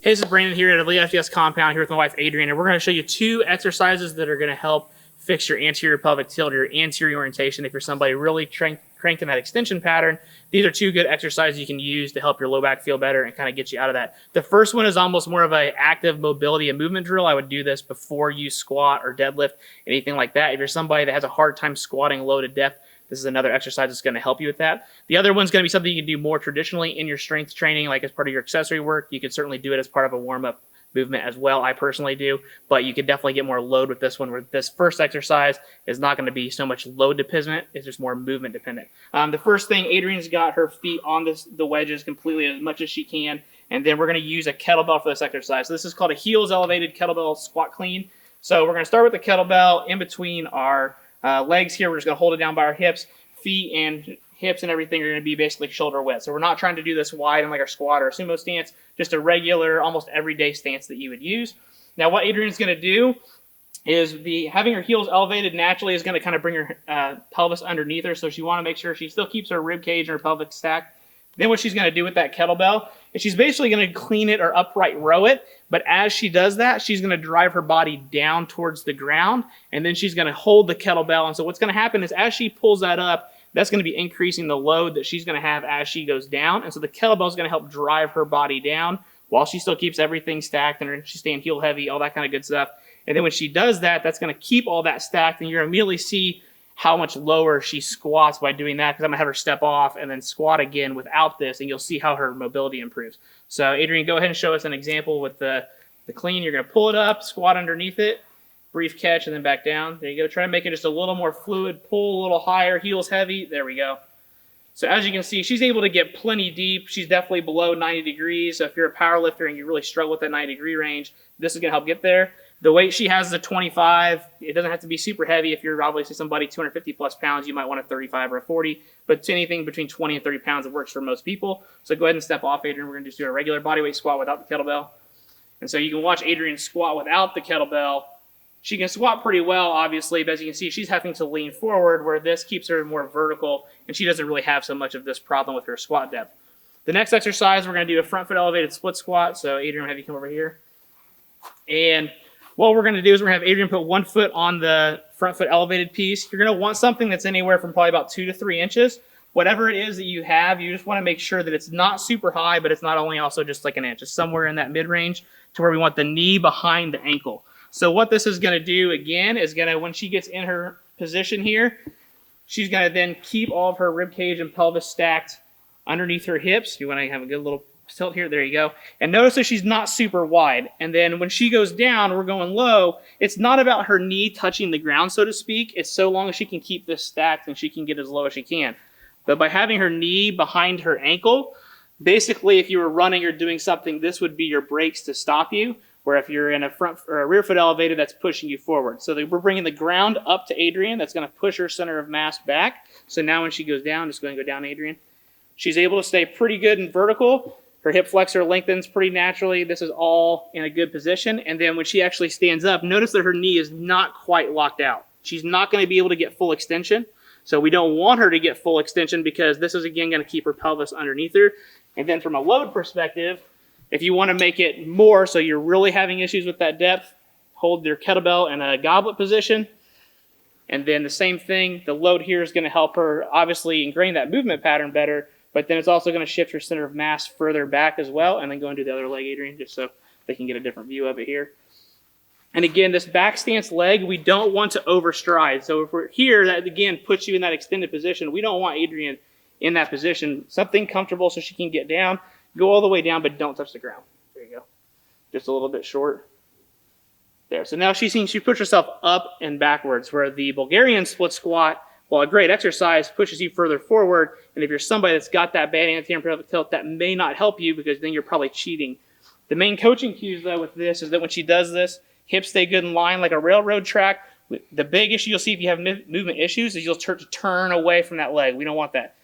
Hey, this is Brandon here at elitefts compound here with my wife Adrian, and we're going to show you 2 exercises that are going to help fix your anterior pelvic tilt or your anterior orientation. If you're somebody really cranked in that extension pattern, these are 2 good exercises you can use to help your low back feel better and kind of get you out of that. The first one is almost more of an active mobility and movement drill. I would do this before you squat or deadlift, anything like that. If you're somebody that has a hard time squatting low to depth, this is another exercise that's going to help you with that. The other one's going to be something you can do more traditionally in your strength training, like as part of your accessory work. You could certainly do it as part of a warm-up movement as well. I personally do, but you could definitely get more load with this one, where this first exercise is not going to be so much load dependent, it's just more movement dependent. The first thing, Adrian's got her feet on the wedges completely as much as she can, and then we're going to use a kettlebell for this exercise. So this is called a heels elevated kettlebell squat clean. So we're going to start with the kettlebell in between our legs here. We're just going to hold it down by our hips. Feet and hips and everything are going to be basically shoulder width. So we're not trying to do this wide in like our squat or sumo stance, just a regular, almost everyday stance that you would use. Now what Adrian's going to do is having her heels elevated naturally is going to kind of bring her pelvis underneath her. So she want to make sure she still keeps her rib cage and her pelvic stacked. Then what she's going to do with that kettlebell is she's basically going to clean it or upright row it. But as she does that, she's going to drive her body down towards the ground, and then she's going to hold the kettlebell. And so what's going to happen is as she pulls that up, that's going to be increasing the load that she's going to have as she goes down. And so the kettlebell is going to help drive her body down while she still keeps everything stacked and she's staying heel heavy, all that kind of good stuff. And then when she does that, that's going to keep all that stacked, and you're going to immediately see how much lower she squats by doing that, because I'm going to have her step off and then squat again without this, and you'll see how her mobility improves. So Adrian, go ahead and show us an example with the clean. You're going to pull it up, squat underneath it, brief catch, and then back down. There you go. Try to make it just a little more fluid. Pull a little higher, heels heavy. There we go. So as you can see, she's able to get plenty deep. She's definitely below 90 degrees. So if you're a power lifter and you really struggle with that 90-degree range, this is going to help get there. The weight she has is a 25. It doesn't have to be super heavy. If you're obviously somebody 250 plus pounds, you might want a 35 or a 40, but anything between 20 and 30 pounds, it works for most people. So go ahead and step off, Adrian. We're going to just do a regular bodyweight squat without the kettlebell. And so you can watch Adrian squat without the kettlebell. She can squat pretty well, obviously, but as you can see, she's having to lean forward, where this keeps her more vertical, and she doesn't really have so much of this problem with her squat depth. The next exercise, we're going to do a front foot elevated split squat. So Adrian, have you come over here. And what we're going to do is we're going to have Adrian put one foot on the front foot elevated piece. You're going to want something that's anywhere from probably about 2 to 3 inches. Whatever it is that you have, you just want to make sure that it's not super high, but it's not only also just like an inch. It's somewhere in that mid-range to where we want the knee behind the ankle. So what this is going to do, again, is going to, when she gets in her position here, she's going to then keep all of her rib cage and pelvis stacked underneath her hips. You want to have a good little tilt here. There you go. And notice that she's not super wide. And then when she goes down, we're going low. It's not about her knee touching the ground, so to speak. It's so long as she can keep this stacked and she can get as low as she can. But by having her knee behind her ankle, basically if you were running or doing something, this would be your brakes to stop you. Where if you're in a front or a rear foot elevated, that's pushing you forward. So we're bringing the ground up to Adrian. That's going to push her center of mass back. So now when she goes down, just go and go down, Adrian. She's able to stay pretty good and vertical. Her hip flexor lengthens pretty naturally. This is all in a good position. And then when she actually stands up, notice that her knee is not quite locked out. She's not going to be able to get full extension. So we don't want her to get full extension, because this is, again, going to keep her pelvis underneath her. And then from a load perspective, if you want to make it more so you're really having issues with that depth, hold your kettlebell in a goblet position. And then the same thing, the load here is going to help her obviously ingrain that movement pattern better, but then it's also going to shift her center of mass further back as well. And then go and do the other leg, Adrian, just so they can get a different view of it here. And again, this back stance leg, we don't want to overstride. So if we're here, that again puts you in that extended position. We don't want Adrian in that position. Something comfortable so she can get down. Go all the way down, but don't touch the ground. There you go. Just a little bit short. There. So now she pushed herself up and backwards, where the Bulgarian split squat, while a great exercise, pushes you further forward. And if you're somebody that's got that bad anterior pelvic tilt, that may not help you, because then you're probably cheating. The main coaching cues, though, with this is that when she does this, hips stay good in line like a railroad track. The big issue you'll see if you have movement issues is you'll start to turn away from that leg. We don't want that.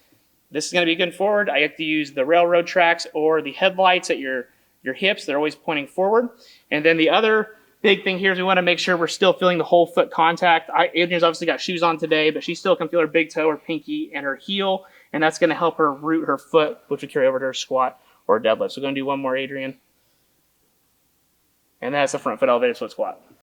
This is going to be good forward. I have to use the railroad tracks or the headlights at your hips. They're always pointing forward. And then the other big thing here is we want to make sure we're still feeling the whole foot contact. Adrian's obviously got shoes on today, but she still can feel her big toe, her pinky, and her heel. And that's going to help her root her foot, which will carry over to her squat or deadlift. So we're going to do one more, Adrian. And that's the front foot elevated split squat.